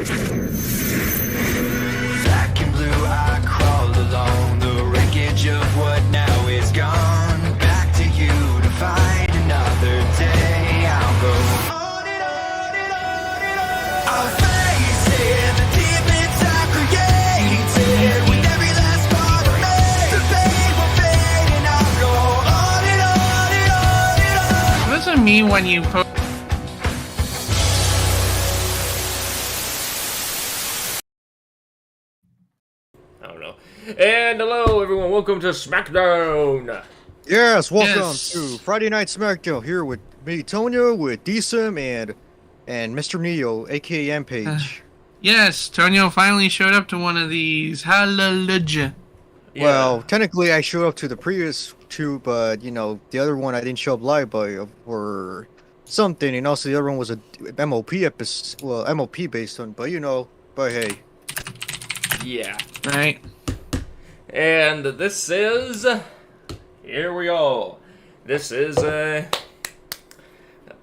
Black and blue, I crawled along the wreckage of what now is gone. Back to you to fight another day. I'll go on and on and on and on. I'll face it, the demons I created. With every last part of me, the pain will fade, and I'll go on and on and on and on. What does it mean when you post? I don't know. And hello, everyone. Welcome to SmackDown. Yes, welcome Yes. to Friday Night SmackDown. Here with me, Tonya, with Dsum, and Mr. Neo, aka M-Page. Yes, Tonio finally showed up to one of these. Hallelujah. Yeah. Well, technically, I showed up to the previous two, but you know, the other one I didn't show up live by for something, and also the other one was a MOP episode, well, MOP based on, but you know, but hey. Yeah. Right. And this is... Here we go. This is an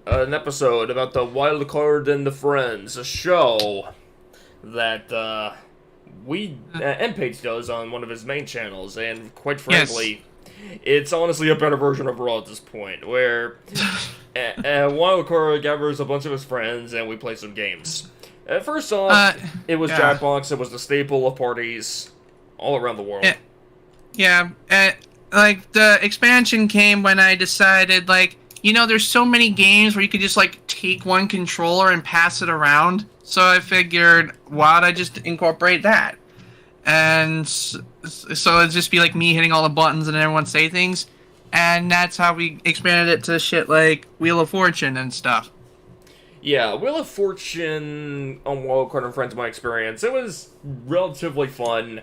episode about the Wild Card and the Friends, a show that M-Page does on one of his main channels, and quite frankly, it's honestly a better version of Raw at this point, where Wild Card gathers a bunch of his friends and we play some games. First off, it was yeah. Jackbox. It was the staple of parties all around the world. Yeah. Like, the expansion came when I decided, like, you know, there's so many games where you could just, like, take one controller and pass it around. So I figured, why don't I just incorporate that? And so it'd just be, like, me hitting all the buttons and everyone say things. And that's how we expanded it to shit like Wheel of Fortune and stuff. Yeah, Wheel of Fortune on Wildcard and Friends, my experience, it was relatively fun.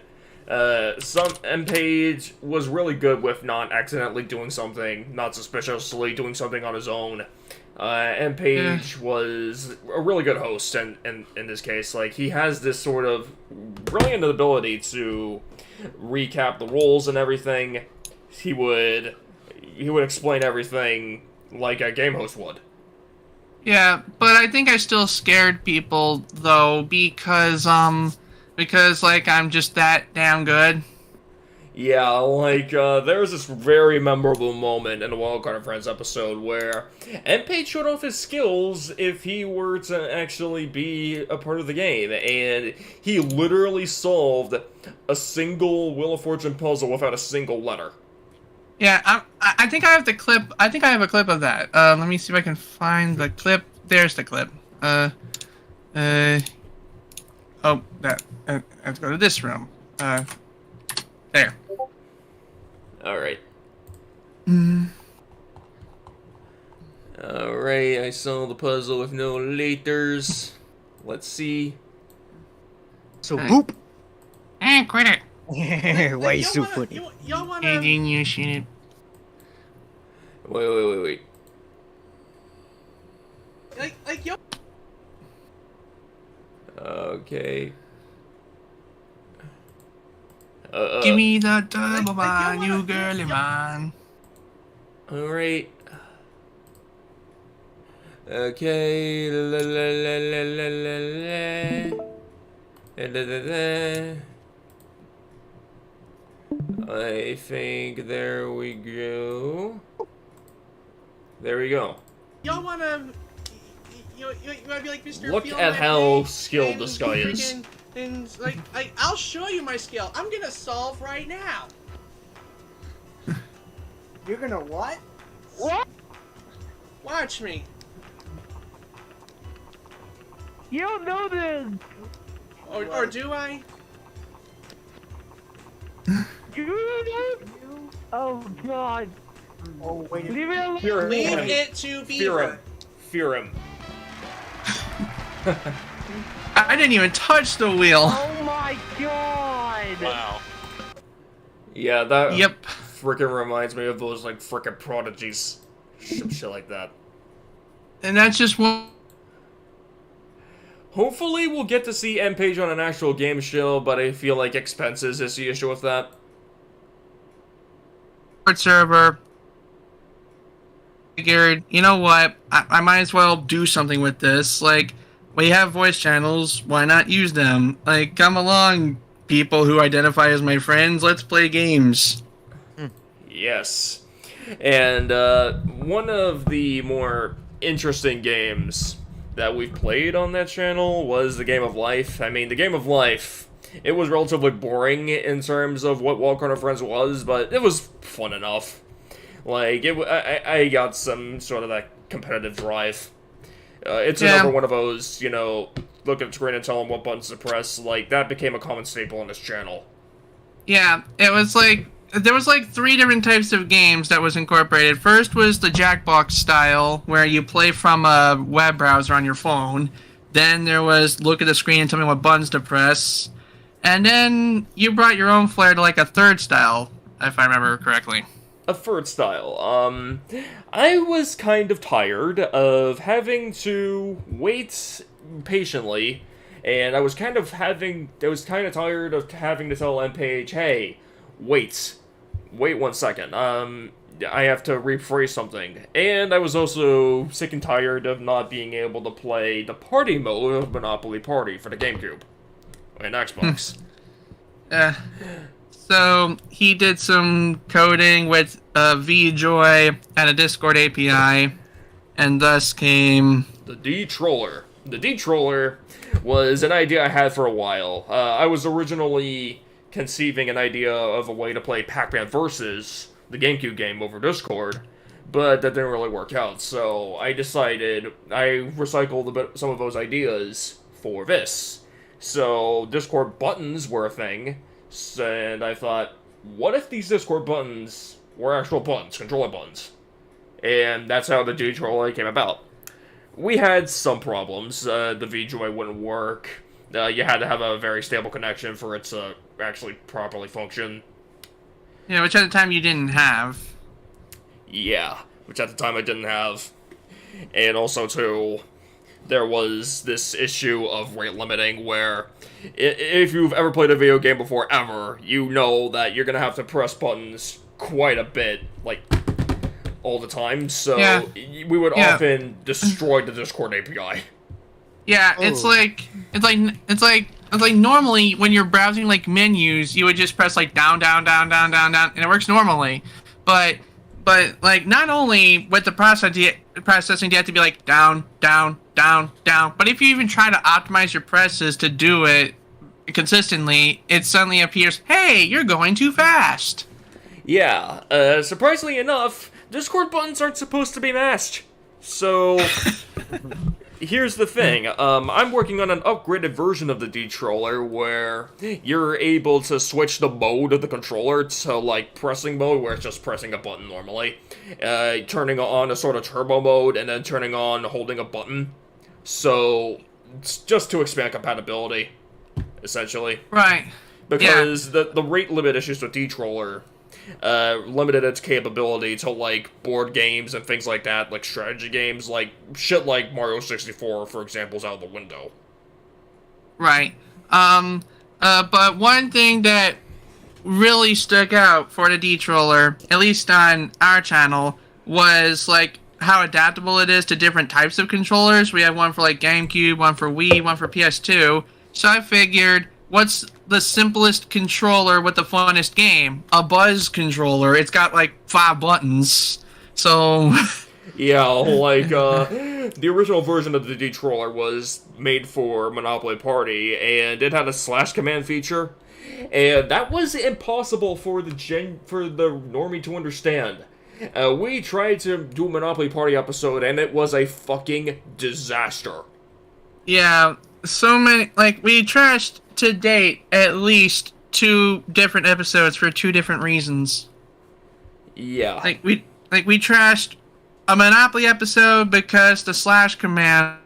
Some M-Page was really good with not accidentally doing something, not suspiciously doing something on his own. M-Page was a really good host in this case. Like, he has this sort of brilliant ability to recap the rules and everything. He would explain everything like a game host would. Yeah, but I think I still scared people, though, because, like, I'm just that damn good. Yeah, like, there was this very memorable moment in the Wildcard and Friends episode where M-Page showed off his skills if he were to actually be a part of the game, and he literally solved a single Wheel of Fortune puzzle without a single letter. Yeah, I think I have the clip. I think I have a clip of that. Let me see if I can find the clip. There's the clip. Oh, that. I have to go to this room. There. Alright. Alright, I saw the puzzle with no laters. Let's see. So, Hey. boop! Quit it. Why you so funny? Y'all wanna... Hey, didn't you shoot it? Wait. Like, yo... Okay. Give me the double like, man, you you wanna- girly man. Alright. Okay. La la la la la la la. La la la. I think there we go. There we go. Y'all wanna... You wanna be like Mr. Look Feel at My how Pain skilled and this guy is. And like, I'll show you my skill. I'm gonna solve right now. You're gonna what? What? Watch me. You don't know this! Or do I? You? Oh god. Oh wait. Leave it alone. Fear Leave him. it to be. Fear him. Fear him. I didn't even touch the wheel. Oh my god. Wow. Yeah, that Yep. freaking reminds me of those, like, freaking prodigies. Shit like that. And that's just one. Hopefully we'll get to see M-Page on an actual game show, but I feel like expenses is the issue with that. Server. Figured, you know what? I might as well do something with this. Like, we have voice channels. Why not use them? Like, come along, people who identify as my friends. Let's play games. Yes. And one of the more interesting games that we've played on that channel was the Game of Life. I mean, the Game of Life, it was relatively boring in terms of what Wild Card Friends was, but it was fun enough. Like, I got some sort of that competitive drive. It's another one of those, you know, look at the screen and tell them what buttons to press. Like, that became a common staple on this channel. Yeah, it was like, there was like 3 different types of games that was incorporated. First was the Jackbox style, where you play from a web browser on your phone. Then there was look at the screen and tell me what buttons to press. And then you brought your own flair to like a third style, if I remember correctly. A third style. I was kind of tired of having to wait patiently, and I was kind of tired of having to tell MPage, hey, wait 1 second. I have to rephrase something. And I was also sick and tired of not being able to play the party mode of Monopoly Party for the GameCube and Xbox. So he did some coding with VJoy and a Discord API, and thus came The D-Troller. The D-Troller was an idea I had for a while. I was originally conceiving an idea of a way to play Pac-Man Versus, the GameCube game, over Discord, but that didn't really work out, so I decided I recycled some of those ideas for this. So Discord buttons were a thing, and I thought, what if these Discord buttons were actual buttons, controller buttons? And that's how the D-Troller came about. We had some problems. The VJoy wouldn't work. You had to have a very stable connection for it to actually properly function. Yeah, which at the time you didn't have. Yeah, which at the time I didn't have. And also, too, there was this issue of rate limiting where if you've ever played a video game before ever, you know that you're going to have to press buttons quite a bit, like, all the time. So we would often destroy the Discord API. Yeah, it's like normally when you're browsing like menus, you would just press like down, and it works normally. But like not only with the processing, you have to be like down, but if you even try to optimize your presses to do it consistently, it suddenly appears, hey, you're going too fast. Yeah, surprisingly enough, Discord buttons aren't supposed to be mashed. So here's the thing, I'm working on an upgraded version of the D-Troller where you're able to switch the mode of the controller to, like, pressing mode, where it's just pressing a button normally, turning on a sort of turbo mode, and then turning on holding a button. So, it's just to expand compatibility, essentially. Right. Because the rate limit issues with D-Troller limited its capability to, like, board games and things like that, like strategy games, like shit like Mario 64, for example, is out the window. Right. But one thing that really stuck out for the D-Troller, at least on our channel, was, like, how adaptable it is to different types of controllers. We have one for, like, GameCube, one for Wii, one for PS2. So I figured, what's the simplest controller with the funnest game? A Buzz controller. It's got like 5 buttons. So yeah, like the original version of the D-Troller was made for Monopoly Party, and it had a slash command feature, and that was impossible for the normie to understand. We tried to do a Monopoly Party episode, and it was a fucking disaster. yeah, so many, like, we trashed to date at least 2 different episodes for 2 different reasons. Yeah. Like we trashed a Monopoly episode because the slash command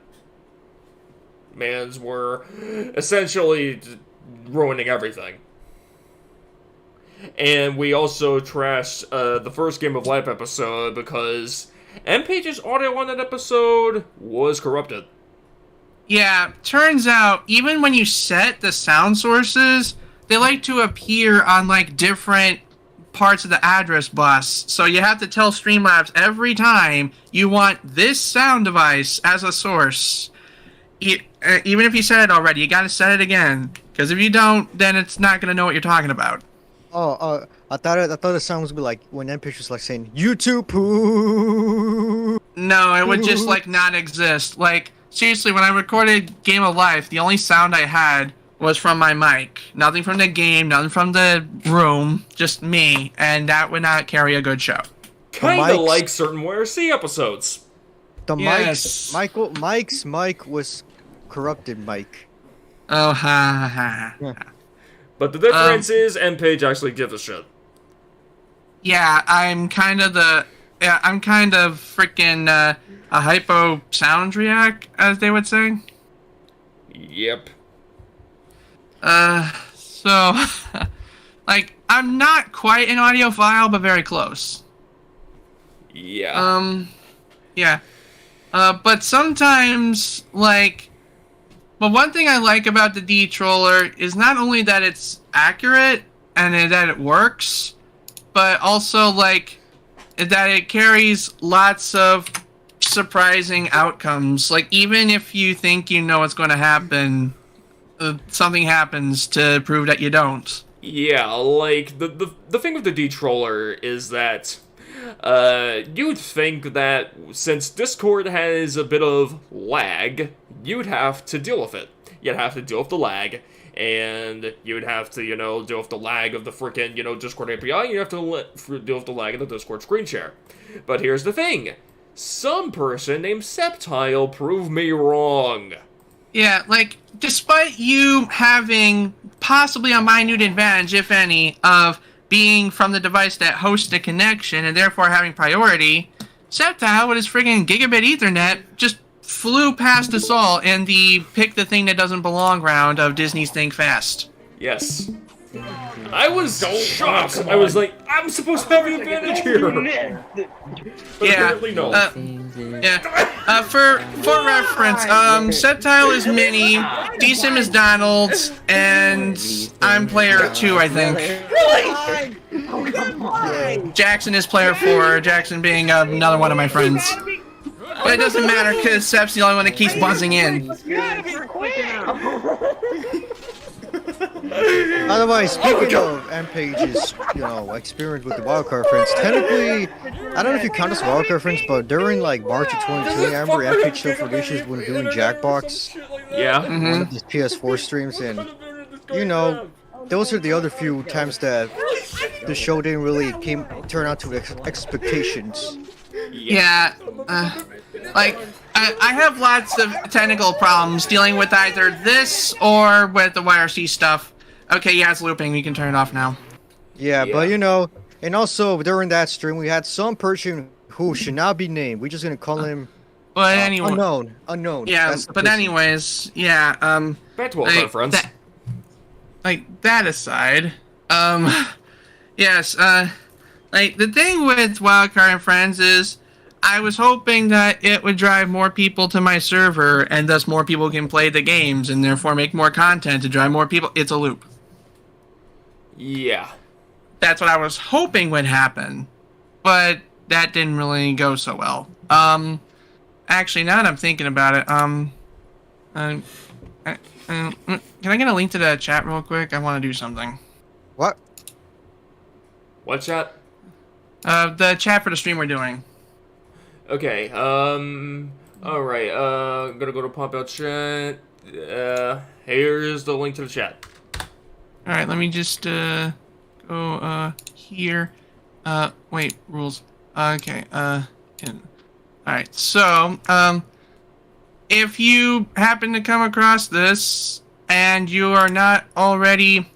Mans were essentially ruining everything. And we also trashed the first Game of Life episode because MPage's audio on that episode was corrupted. Yeah, turns out, even when you set the sound sources, they like to appear on, like, different parts of the address bus. So you have to tell Streamlabs every time you want this sound device as a source. even if you said it already, you gotta say it again. Because if you don't, then it's not gonna know what you're talking about. Oh, I thought the sound was be like when NPH was like saying YouTube poo. No, it would just like not exist. Like seriously, when I recorded Game of Life, the only sound I had was from my mic. Nothing from the game, nothing from the room, just me, and that would not carry a good show. Kinda mics- like certain YRC episodes. The Yes. Mike's mic was corrupted mic. Oh ha ha. Yeah. But the difference is, MPage actually gives a shit. Yeah, I'm kind of freaking a hypo-soundriac, as they would say. Yep. So, like, I'm not quite an audiophile, but very close. Yeah. Yeah. But sometimes, like, well, one thing I like about the D-Troller is not only that it's accurate and that it works, but also, like, that it carries lots of surprising outcomes. Like, even if you think you know what's going to happen, something happens to prove that you don't. Yeah, like, the thing with the D-Troller is that, you'd think that since Discord has a bit of lag, you'd have to deal with it. You'd have to deal with the lag, and you'd have to, deal with the lag of the frickin', Discord API, and you have to deal with the lag of the Discord screen share. But here's the thing. Some person named Septile proved me wrong. Yeah, like, despite you having possibly a minute advantage, if any, of being from the device that hosts the connection and therefore having priority, Septile with his friggin' gigabit ethernet just flew past us all in the pick the thing that doesn't belong round of Disney's Think Fast. Yes. I was shocked. I was like, I'm supposed to have the advantage here. But apparently no. For reference, Septile is Minnie, DSIM is Donald, and I'm player 2, I think. Really? Jackson is player 4, Jackson being another one of my friends. But it doesn't matter because Sep's the only one that keeps buzzing in. By the way, speaking of MPage's, experience with the wildcard friends, technically, I don't know if you count as wildcard friends, but during like March of 2020, I remember MPage still for issues when doing Jackbox, Yeah. one of his PS4 streams, and those are the other few times that the show didn't really turn out to expectations. Yeah, like, I have lots of technical problems dealing with either this or with the YRC stuff. Okay, yeah, it's looping. We can turn it off now. Yeah, but and also during that stream, we had some person who should not be named. We're just gonna call him But anyway, unknown. yeah. That's the But person. anyways, yeah. Back to all our friends. That aside, yes. Like the thing with Wildcard and Friends is, I was hoping that it would drive more people to my server, and thus more people can play the games, and therefore make more content to drive more people. It's a loop. Yeah. That's what I was hoping would happen, but that didn't really go so well. Actually, now that I'm thinking about it, can I get a link to the chat real quick? I want to do something. What? What chat? The chat for the stream we're doing. Okay, alright, I'm gonna go to pop out chat. Here's the link to the chat. Alright, let me just, go, here. Wait, rules. Okay, alright, so, if you happen to come across this, and you are not already,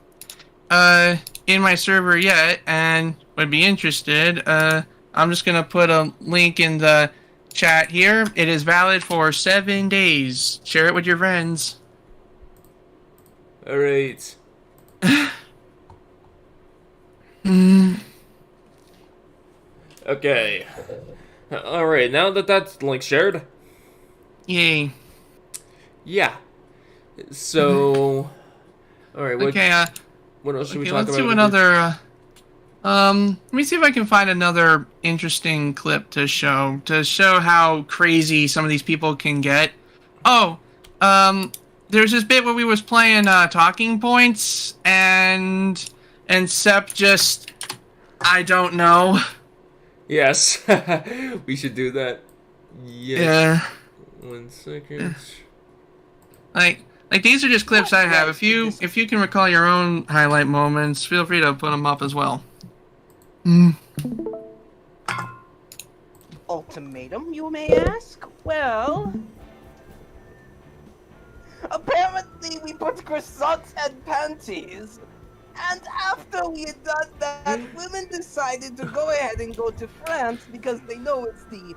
in my server yet, and would be interested, I'm just gonna put a link in the chat here. It is valid for 7 days. Share it with your friends. Alright. Okay. Alright, now that that's link shared. Yay. Yeah. So... Alright, Okay, what else should we okay, talk let's about? do another, let me see if I can find another interesting clip to show how crazy some of these people can get. Oh, there's this bit where we was playing Talking Points, and Sep just, I don't know. Yes, we should do that. Yes. Yeah. 1 second. Like these are just clips I have. If you can recall your own highlight moments, feel free to put them up as well. Ultimatum, you may ask? Well, apparently we put croissants and panties, and after we had done that, women decided to go ahead and go to France because they know it's the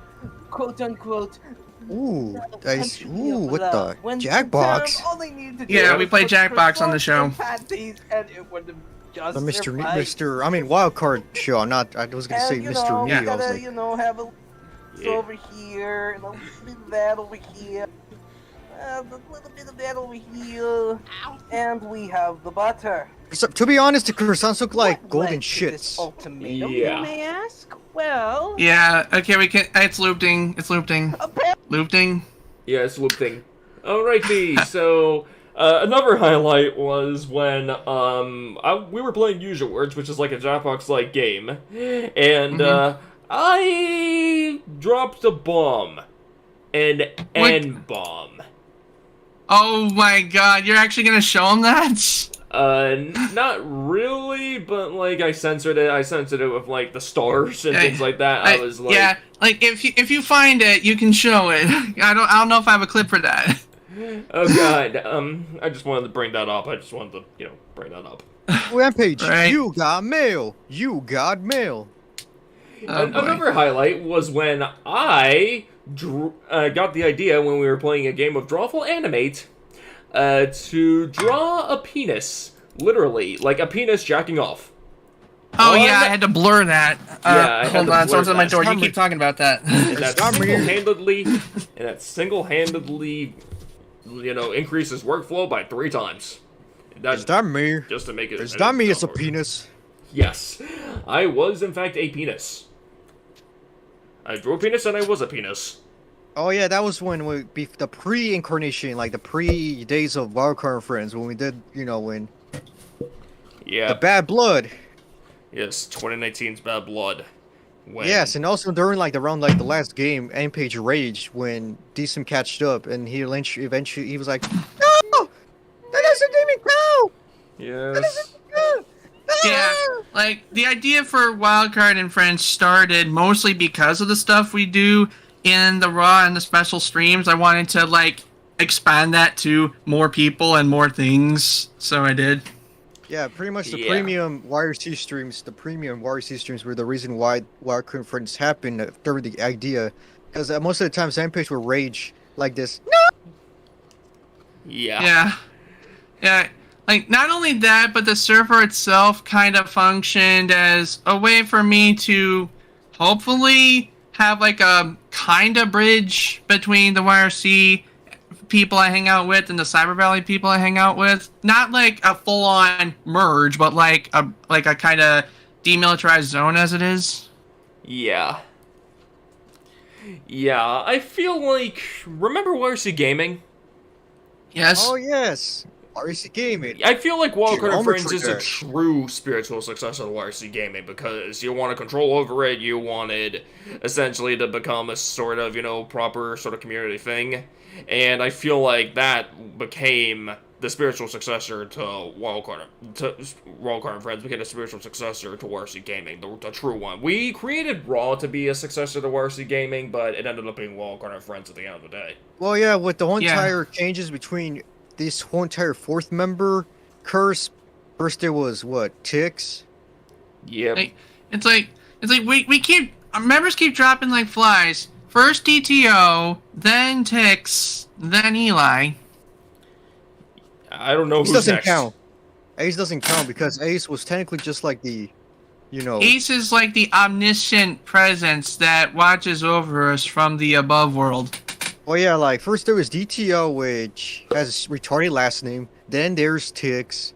quote-unquote Ooh, that's country ooh, of what love. the When Jackbox? all they needed to do Yeah, was we play put Jackbox on the croissants show. and panties, and it would have just Mr. I mean Wildcard show. I was gonna say and, you Mr. know, Me. we I was gotta, like, you know, have a Yeah. over here, and a little bit of that over here, a little bit of that over here, and we have the butter. so, to be honest, the croissants look like What golden led to this shits. ultimatum, Yeah. you may ask? Well, Yeah, okay, we can. It's looping. It's looping. Looping. Yeah, it's looping. Alrighty, so another highlight was when we were playing Usual Words, which is like a Jackbox-like game, and I dropped a bomb, an N-bomb. Oh my god, you're actually gonna show him that? Not really, but like I censored it. I censored it with like the stars and things like that. I was like, yeah, like if you find it, you can show it. I don't know if I have a clip for that. oh god. I just wanted to bring that up. I just wanted to, bring that up. Rampage, Right. you got mail. You got mail. Oh, boy. Another highlight was when I got the idea when we were playing a game of Drawful Animate to draw a penis. Literally, like a penis jacking off. Oh On- yeah, I had to blur that. Yeah, I had hold to on, blur someone's at my that. door. You keep talking about that. And that not me. single-handedly, increases workflow by 3 times. It's not me. Just to make it. It's not me. It's a penis. Yes, I was in fact a penis. I drew a penis and I was a penis. Oh yeah, that was when the pre-incarnation, like the pre-days of Wildcard Friends, when we did, when Yeah. the Bad Blood. Yes, 2019's Bad Blood. When... Yes, and also during around the last game, Page raged when Decent catched up, and eventually he was like, "No, that doesn't even count. That Yes. doesn't count." Yeah, like the idea for Wildcard and Friends started mostly because of the stuff we do in the Raw and the special streams. I wanted to expand that to more people and more things, so I did. Yeah, pretty much the Yeah. premium YRC streams were the reason why Wildcard and Friends happened during the idea, because most of the time Page would rage like this. No. Yeah. Yeah. Like, not only that, but the server itself kind of functioned as a way for me to hopefully have a kind of bridge between the YRC people I hang out with and the Cyber Valley people I hang out with. Not like a full-on merge, but like a kind of demilitarized zone as it is. Yeah. Yeah, I feel like... Remember YRC Gaming? Yes. Oh yes, YRC Gaming. I feel like Wildcard and Friends is a Geometry. true spiritual successor to YRC Gaming because you want to control over it, you wanted essentially to become a sort of, proper sort of community thing. And I feel like that became the spiritual successor to Wildcard and Friends, became a spiritual successor to YRC Gaming, the true one. We created Raw to be a successor to YRC Gaming, but it ended up being Wildcard and Friends at the end of the day. Well, yeah, with the whole Yeah. entire changes between this whole entire fourth member curse. First there was Tix. Yep. Like, it's like we keep our members keep dropping like flies. First DTO, then Tix, then Eli. I don't know Ace who's doesn't next. count. Ace doesn't count because Ace was technically just like the, Ace is like the omniscient presence that watches over us from the above world. Well, yeah, first there was DTO, which has a retarded last name. Then there's Tix.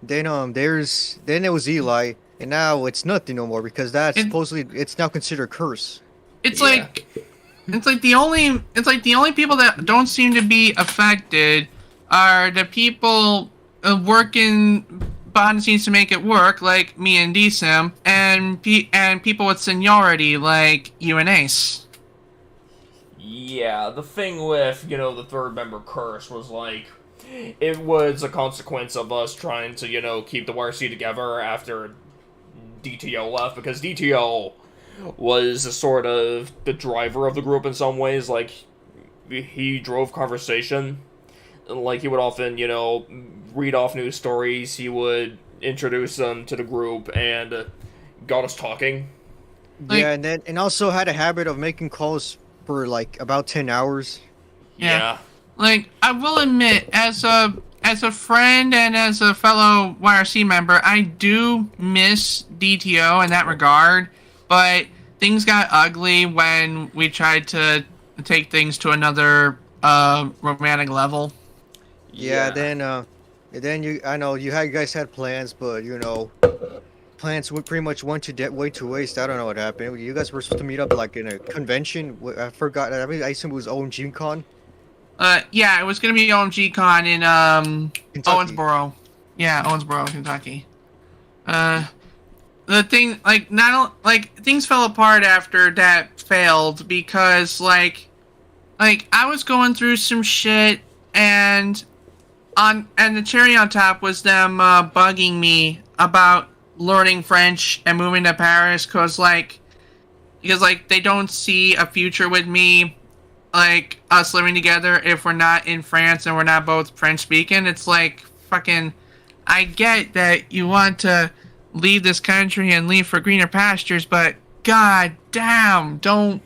Then there was Eli, and now it's nothing no more because that's supposedly it's now considered a curse. It's Yeah. like the only people that don't seem to be affected are the people working behind the scenes to make it work, like me and DSim, and people with seniority, like you and Ace. Yeah, the thing with, the third member curse was like, it was a consequence of us trying to, keep the YRC together after DTO left, because DTO was sort of the driver of the group in some ways. Like, he drove conversation. Like, he would often, read off news stories, he would introduce them to the group, and got us talking. Yeah, and also had a habit of making calls for like about 10 hours. Yeah. Like, I will admit, as a friend and as a fellow YRC member, I do miss DTO in that regard, but things got ugly when we tried to take things to another romantic level. Yeah, then I know you guys had plans, but plans pretty much went to way to waste. I don't know what happened. You guys were supposed to meet up like in a convention. I forgot. I mean, I assume it was OMG Con. Yeah, it was gonna be OMG Con in Kentucky. Owensboro. Yeah, Owensboro, Kentucky. The thing, things fell apart after that failed because I was going through some shit, and the cherry on top was them bugging me about learning French and moving to Paris because they don't see a future with me, like us living together if we're not in France and we're not both French speaking. It's like, fucking, I get that you want to leave this country and leave for greener pastures, but god damn, don't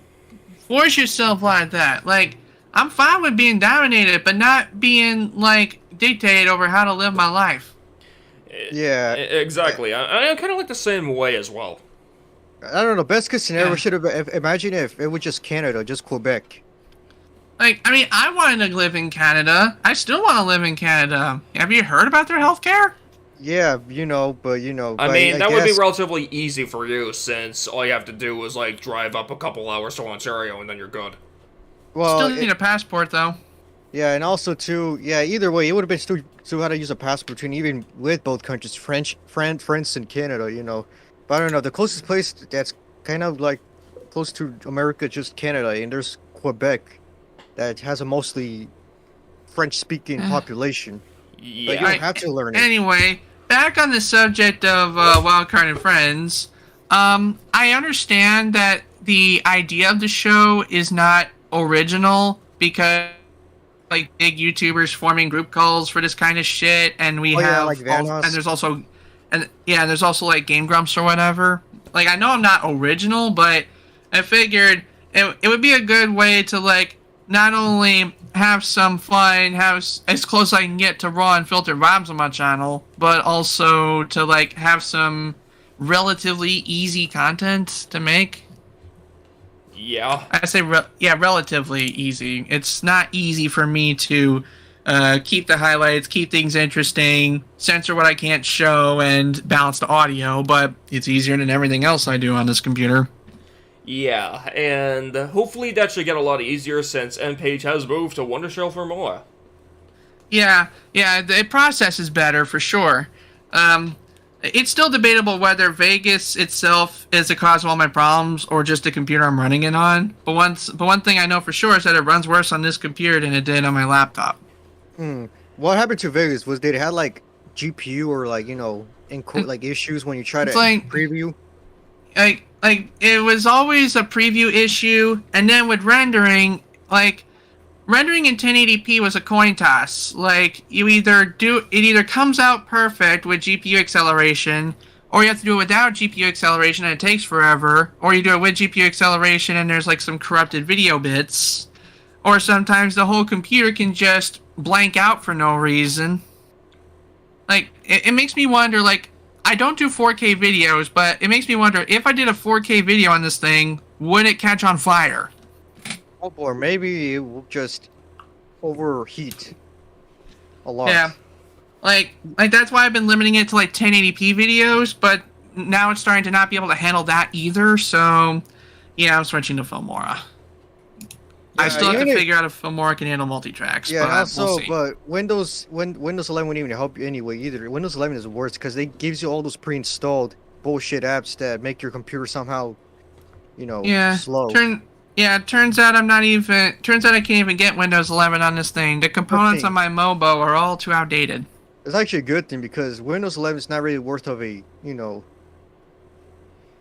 force yourself like that. Like, I'm fine with being dominated, but not being dictated over how to live my life. Yeah, exactly. I'm kind of like the same way as well. I don't know. Best case scenario Yeah. should have. Imagine if it was just Canada, just Quebec. I wanted to live in Canada. I still want to live in Canada. Have you heard about their healthcare? Yeah, but I mean, that would be relatively easy for you, since all you have to do is drive up a couple hours to Ontario and then you're good. Well, Still need a passport though. yeah, and also too, yeah. Either way, it would have been still how to use a passport between even with both countries, France, and Canada. But I don't know. The closest place that's kind of close to America, just Canada, and there's Quebec, that has a mostly French-speaking population. But you Yeah. don't have to learn it. Anyway, back on the subject of Wildcard and Friends, I understand that the idea of the show is not original because big YouTubers forming group calls for this kind of shit, and we have Vanos. and there's also Game Grumps or whatever. I know I'm not original, but I figured it would be a good way to not only have some fun, have as close as I can get to raw and filtered vibes on my channel, but also to have some relatively easy content to make. Yeah. I say relatively easy. It's not easy for me to keep the highlights, keep things interesting, censor what I can't show, and balance the audio, but it's easier than everything else I do on this computer. Yeah, and hopefully that should get a lot easier since MPage has moved to Wondershell for more. Yeah, the process is better for sure. It's still debatable whether Vegas itself is the cause of all my problems or just the computer I'm running it on. But one thing I know for sure is that it runs worse on this computer than it did on my laptop. What happened to Vegas was they had GPU or issues when you try to preview. It was always a preview issue, and then with rendering, rendering in 1080p was a coin toss. It either comes out perfect with GPU acceleration, or you have to do it without GPU acceleration and it takes forever, or you do it with GPU acceleration and there's some corrupted video bits, or sometimes the whole computer can just blank out for no reason. It makes me wonder, I don't do 4K videos, but it makes me wonder, if I did a 4K video on this thing, would it catch on fire? Oh boy, maybe it will just overheat a lot. Yeah. That's why I've been limiting it to 1080p videos, but now it's starting to not be able to handle that either, so yeah, I'm switching to Filmora. I still have to yeah. figure out if Fillmore can handle multi-tracks. Yeah, but and also, we'll see. but Windows 11 wouldn't even help you anyway either. Windows 11 is worse because they gives you all those pre-installed bullshit apps that make your computer somehow, slow. Turns out I'm not even. Turns out I can't even get Windows 11 on this thing. The components on my Mobo are all too outdated. It's actually a good thing because Windows 11 is not really worth of a,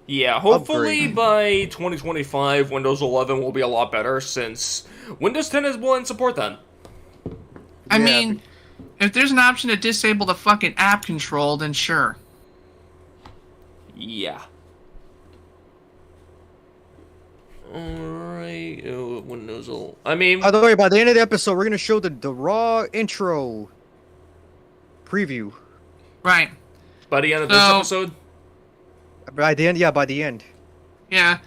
Yeah, hopefully upgrade. by 2025, Windows 11 will be a lot better since Windows 10 won't support that. I Yeah, mean, if there's an option to disable the fucking app control, then sure. Yeah. Alright, Windows 11. I mean, By the way, by the end of the episode, we're gonna show the raw intro preview. Right. by the end of this episode? By the end, yeah, by the end. Yeah.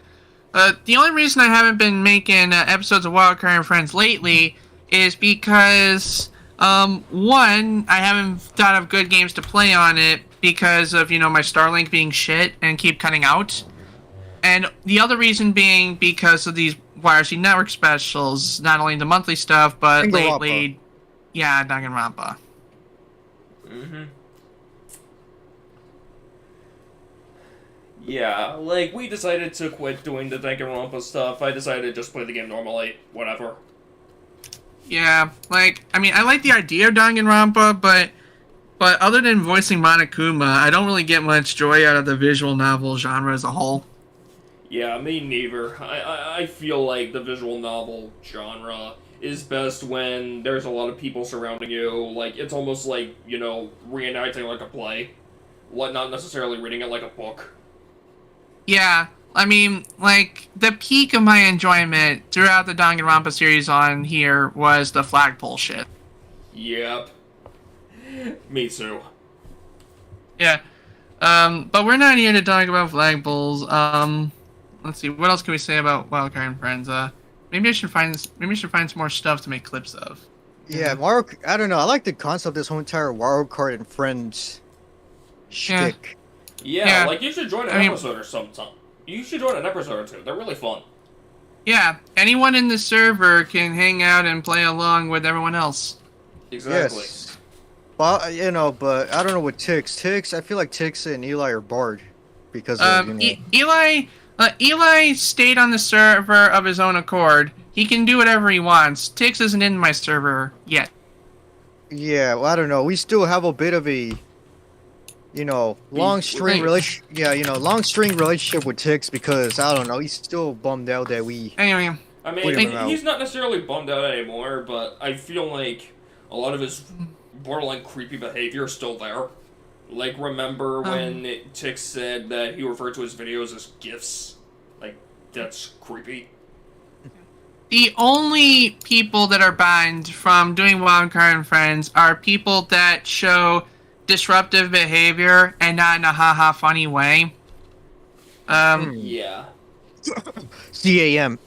The only reason I haven't been making episodes of Wildcard and Friends lately is because, one, I haven't thought of good games to play on it because of, my Starlink being shit and keep cutting out. And the other reason being because of these YRC Network specials, not only the monthly stuff, but lately, yeah, Danganronpa. Mm-hmm. Yeah, like, we decided to quit doing the Danganronpa stuff. I decided to just play the game normally. Whatever. Yeah, I like the idea of Danganronpa, but other than voicing Monokuma, I don't really get much joy out of the visual novel genre as a whole. Yeah, me neither. I feel like the visual novel genre is best when there's a lot of people surrounding you. Like, it's almost like, reenacting like a play. Not necessarily reading it like a book. Yeah, the peak of my enjoyment throughout the Danganronpa series on here was the flagpole shit. Yep. Me too. Yeah. But we're not here to talk about flagpoles. Let's see, what else can we say about Wildcard and Friends? Maybe I should find some more stuff to make clips of. Yeah, Mario. I don't know. I like the concept of this whole entire Wildcard and Friends shtick. Yeah, like, you should join an episode or something. You should join an episode or two. They're really fun. Yeah, anyone in the server can hang out and play along with everyone else. Exactly. Yes. Well, but I don't know what Tix, I feel like Tix and Eli are barred because of, Eli stayed on the server of his own accord. He can do whatever he wants. Tix isn't in my server yet. Yeah, well, I don't know. We still have a bit of a, long string relationship. Yeah, long string relationship with Tix because I don't know. He's still bummed out that we. Anyway, I mean, he's not necessarily bummed out anymore, but I feel like a lot of his borderline creepy behavior is still there. Like, remember when Tix said that he referred to his videos as GIFs? Like, that's creepy. the only people that are banned from doing Wildcard and Friends are people that show disruptive behavior and not in a haha funny way. Yeah. CAM.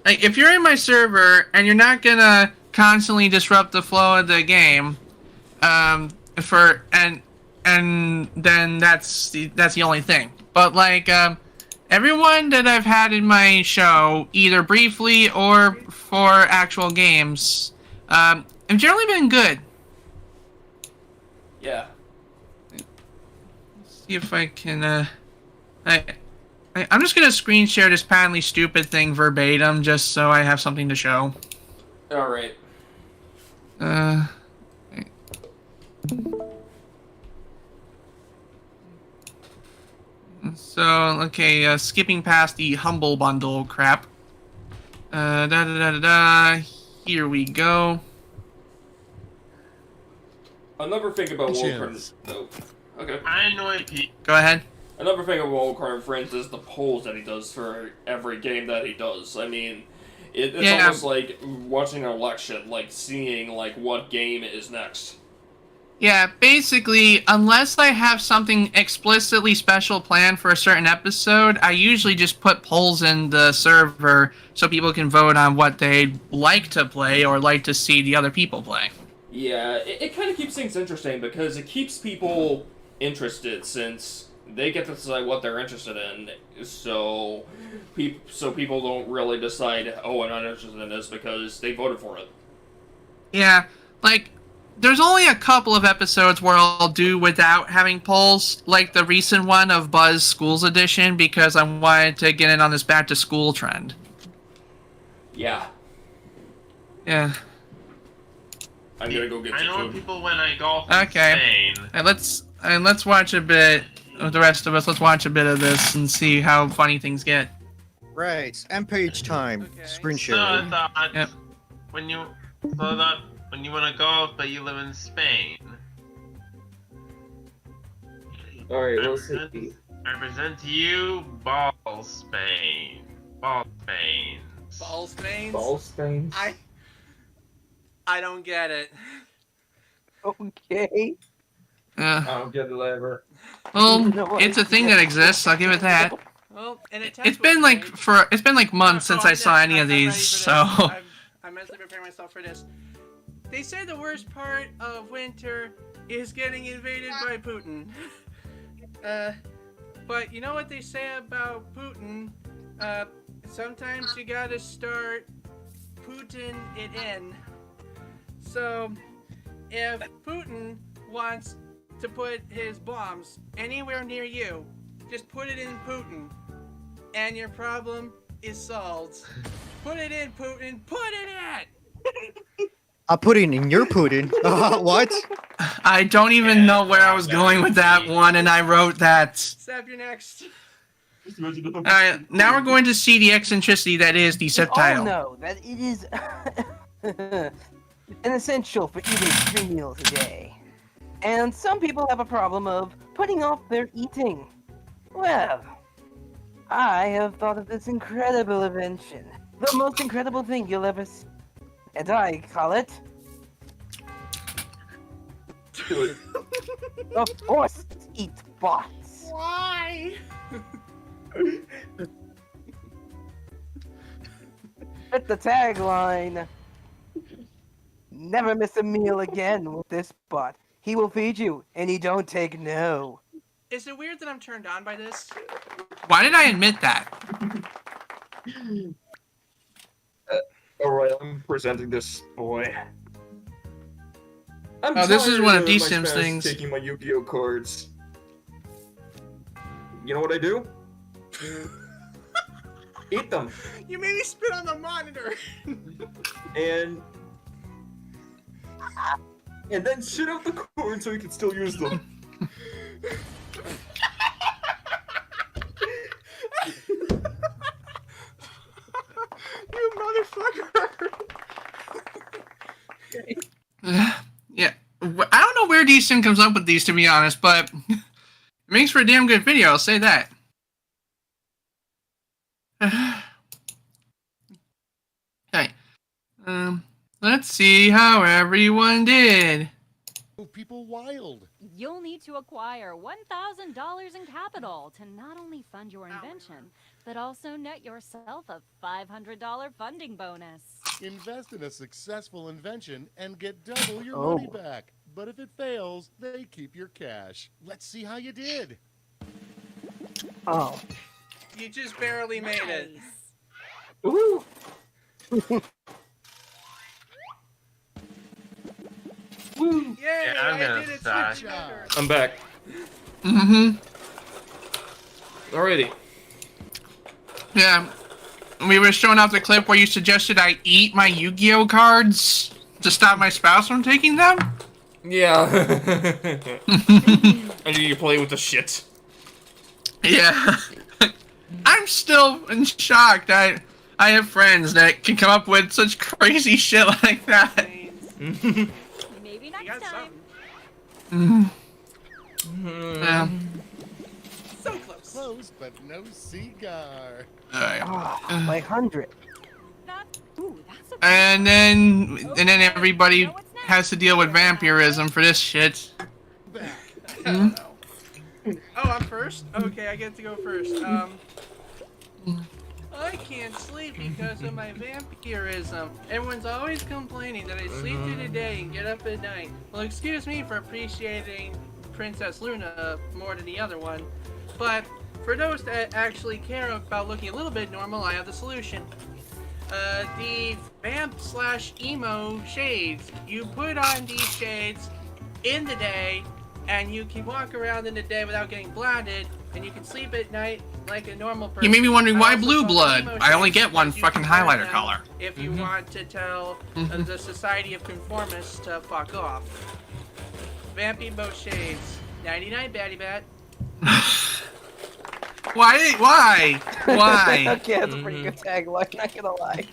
If you're in my server and you're not gonna constantly disrupt the flow of the game, and then that's the only thing. But everyone that I've had in my show, either briefly or for actual games, have generally been good. Yeah. Let's see if I can. I'm just gonna screen share this patently stupid thing verbatim, just so I have something to show. All right. So, okay, skipping past the Humble Bundle crap. Here we go. Another thing about Wildcard... Oh, okay. I know it. Go ahead. Another thing about Wildcard and Friends is the polls that he does for every game that he does. I mean, it's almost like watching an election, like seeing what game is next. Yeah, basically, unless I have something explicitly special planned for a certain episode, I usually just put polls in the server so people can vote on what they'd like to play or like to see the other people play. Yeah, it kind of keeps things interesting because it keeps people interested since they get to decide what they're interested in. So people don't really decide, oh, I'm not interested in this because they voted for it. Yeah, like, there's only a couple of episodes where I'll do without having polls, like the recent one of Buzz Schools Edition, because I wanted to get in on this back to school trend. Yeah. Yeah. I'm gonna go get I you know food. people when I golf in Okay. Spain. And let's watch a bit. The rest of us, let's watch a bit of this and see how funny things get. Right, M page time. Okay. Screen So I sharing. thought Yep. when you want to golf, but you live in Spain. Alright, I let's present, see. I present to you Ball Spain. Ball Spain. Ball stains? Ball stains? I don't get it. Okay. Uh, I don't get it ever. well, it's a thing that exists. I'll give it that. Well, and It's been like months since I saw any of these, so. I'm mentally preparing myself for this. They say the worst part of winter is getting invaded by Putin. But you know what they say about Putin? Sometimes you gotta start Putin it in. So, if Putin wants to put his bombs anywhere near you, just put it in Putin, and your problem is solved. Put it in, Putin. Put it in! I'm putting in your Putin. What? I don't even know where I was going with that one, and I wrote that. Snap, you're next. Alright, now we're going to see the eccentricity that is the We all subtitle. know that it is an essential for eating 3 meals a day. And some people have a problem of putting off their eating. Well, I have thought of this incredible invention. The most incredible thing you'll ever see. And I call it... the Forced Eat Bots. Why? With the tagline, never miss a meal again with this bot. He will feed you, and he don't take no. Is it weird that I'm turned on by this? Why did I admit that? Alright, I'm presenting this boy. I'm Oh, this is tired one of my these Sims fans things. Taking my Yu-Gi-Oh cards. You know what I do? Eat them. You made me spit on the monitor. And then shit out the corn so you can still use them. You motherfucker. Yeah, I don't know where D-Sim comes up with these, to be honest, but it makes for a damn good video, I'll say that. Okay, let's see how everyone did. People wild. You'll need to acquire $1,000 in capital to not only fund your invention, but also net yourself a $500 funding bonus. Invest in a successful invention and get double your Oh. money back. But if it fails, they keep your cash. Let's see how you did. Oh. You just barely made it. Nice. Ooh. Woo. Yay, I'm I gonna did it. suck. Switch better. I'm back. Mm-hmm. Alrighty. Yeah, we were showing off the clip where you suggested I eat my Yu-Gi-Oh cards to stop my spouse from taking them. Yeah. And you play with the shit. Yeah. I'm still in shock that I have friends that can come up with such crazy shit like that. Maybe You next got time. something. Yeah. So close. Close, but no cigar. Alright. Ah, my 100. That's a And then everybody has to deal with vampirism for this shit. Back. Hmm? Oh, I'm first? Okay, I get to go first. I can't sleep because of my vampirism. Everyone's always complaining that I sleep through the day and get up at night. Well, excuse me for appreciating Princess Luna more than the other one. But for those that actually care about looking a little bit normal, I have the solution. The vamp/emo shades. You put on these shades in the day, and you can walk around in the day without getting blinded, and you can sleep at night like a normal person. You may be wondering why I also blue call blood. emo I only shades get one because you fucking can wear highlighter them color. if you want to tell the Society of Conformists to fuck off. Vamp emo shades. 99 Batty Bat. Why? Why? Okay, that's a pretty good tagline, not gonna lie.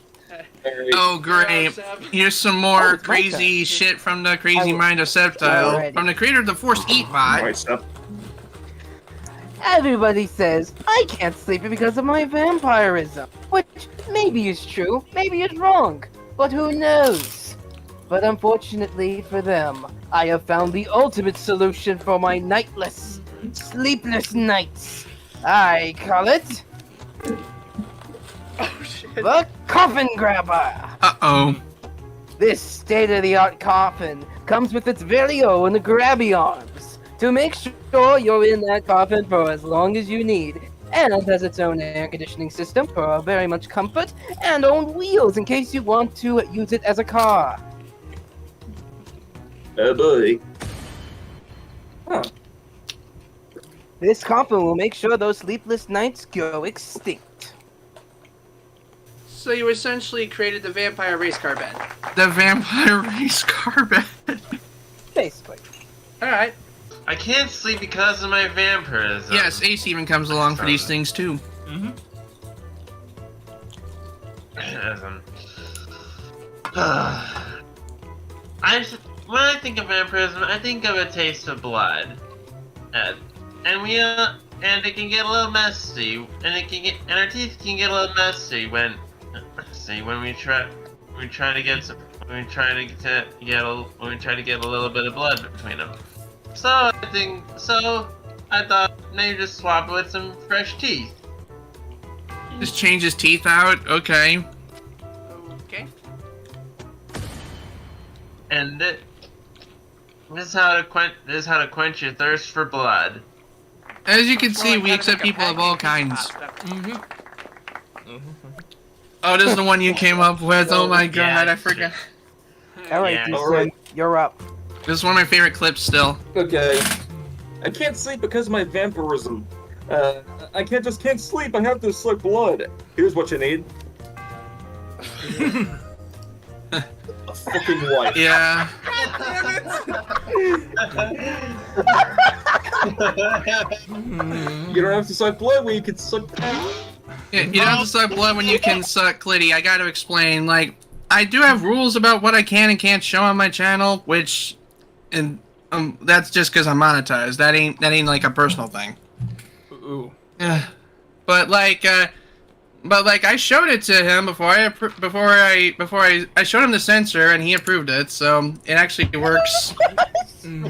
Oh, great. Here's some Oh, more it's my crazy shit from the crazy mind of Septile. Alrighty. From the creator of the Force Eat bot. Everybody says I can't sleep because of my vampirism, which maybe is true, maybe is wrong, but who knows? But unfortunately for them, I have found the ultimate solution for my nightless, sleepless nights. I call it the Coffin Grabber. Uh-oh. This state-of-the-art coffin comes with its very own grabby arms to make sure you're in that coffin for as long as you need, and has its own air conditioning system for very much comfort, and own wheels in case you want to use it as a car. Oh boy. This coffin will make sure those sleepless nights go extinct. So you essentially created the vampire race car bed. The vampire race car bed. Basically. Alright. I can't sleep because of my vampirism. Yes, Ace even comes along for these things too. When I think of vampirism, I think of a taste of blood, and it can get a little messy, and our teeth can get a little messy when we try to get a little bit of blood between them. So I thought maybe just swap it with some fresh teeth. Just change his teeth out? Okay. Okay. And this is how to quench your thirst for blood. As you can see, we accept people of all kinds. Oh, this is the one you came up with? Oh my god, I forgot. Alright, Yeah. Decent, you're up. This is one of my favorite clips still. Okay. I can't sleep because of my vampirism. I can't sleep, I have to suck blood. Here's what you need. A fucking wife. Yeah. You don't have to suck blood when you can suck. Yeah, you don't have to suck blood when you can suck clitty. I gotta explain, like, I do have rules about what I can and can't show on my channel, which, and that's just because I'm monetized. That ain't like a personal thing. Ooh. Yeah, but like I showed it to him before I showed him the censor and he approved it, so it actually works. Oh,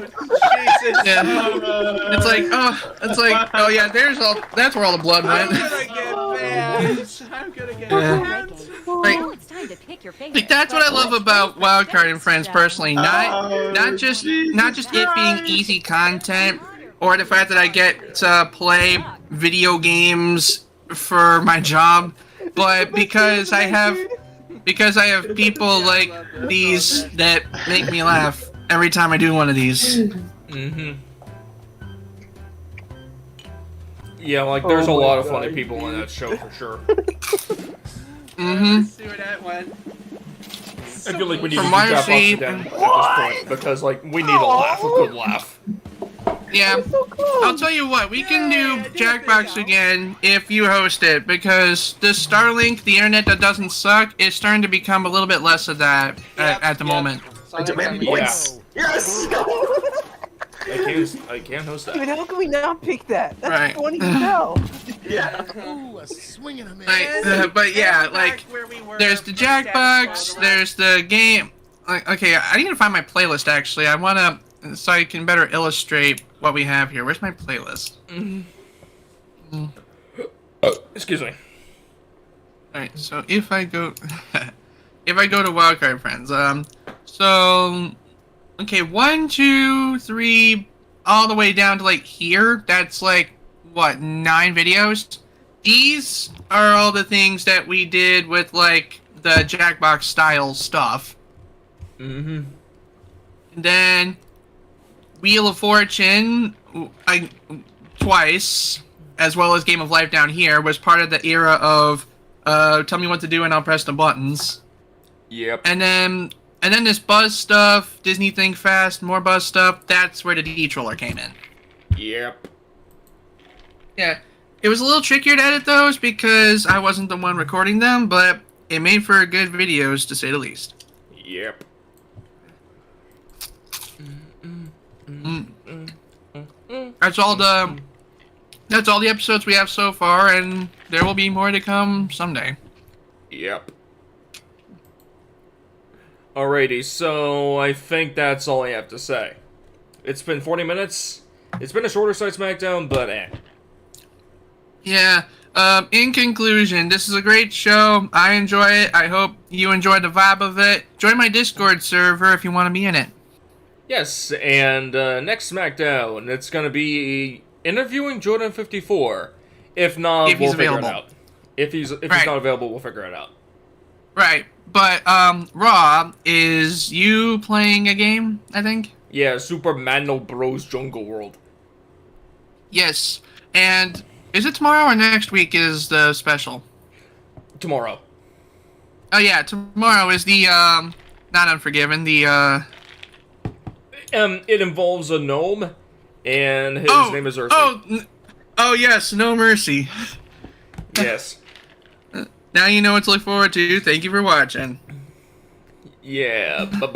Jesus. Yeah. It's like oh yeah, that's where all the blood I'm went. gonna get banned. I'm gonna get Yeah. banned. Now it's time to pick your favorite. Like that's what I love about Wildcard and Friends personally. Not just it being easy content or the fact that I get to play video games for my job, but because I have people like these that make me laugh every time I do one of these. Yeah, like there's a lot of funny people on that show for sure. Let's see where that went. I feel like we need to From do that YRC. again at this point because like we need a good laugh. Yeah, I'll tell you what, we can do Jackbox again if you host it, because the Starlink, the internet that doesn't suck, is starting to become a little bit less of that at the moment. I demand points. Yes. I can't host that. Dude, how can we not pick that? That's Right. funny as hell. Yeah. Ooh, a swing and a miss. But yeah, like, Where we were there's the for status Jackbox, quo. there's the game. Okay, I need to find my playlist actually. I wanna, so I can better illustrate what we have here. Where's my playlist? Excuse me. Alright, so if I go to Wildcard Friends, so okay, 1, 2, 3, all the way down to like here, that's like what, 9 videos. These are all the things that we did with like the Jackbox style stuff. Mm-hmm. And then Wheel of Fortune, twice, as well as Game of Life down here, was part of the era of tell me what to do and I'll press the buttons. Yep. And then this Buzz stuff, Disney Think Fast, more Buzz stuff, that's where the D-Troller came in. Yep. Yeah. It was a little trickier to edit those because I wasn't the one recording them, but it made for good videos, to say the least. Yep. That's all the episodes we have so far, and there will be more to come someday. Yep. Alrighty, so I think that's all I have to say. It's been 40 minutes. It's been a shorter side SmackDown, but Yeah. In conclusion, this is a great show. I enjoy it. I hope you enjoy the vibe of it. Join my Discord server if you want to be in it. Yes, and next SmackDown, it's gonna be interviewing Jordan 54. If not, If he's we'll figure available. it out. If he's Right. not available, we'll figure it out. Right. But Raw, is you playing a game, I think? Yeah, Super Mario Bros. Jungle World. Yes. And is it tomorrow or next week is the special? Tomorrow. Oh yeah, tomorrow is the not Unforgiven, the It involves a gnome, and his name is Ursa. Oh yes, No Mercy. Yes. Now you know what to look forward to. Thank you for watching. Yeah, bye-bye.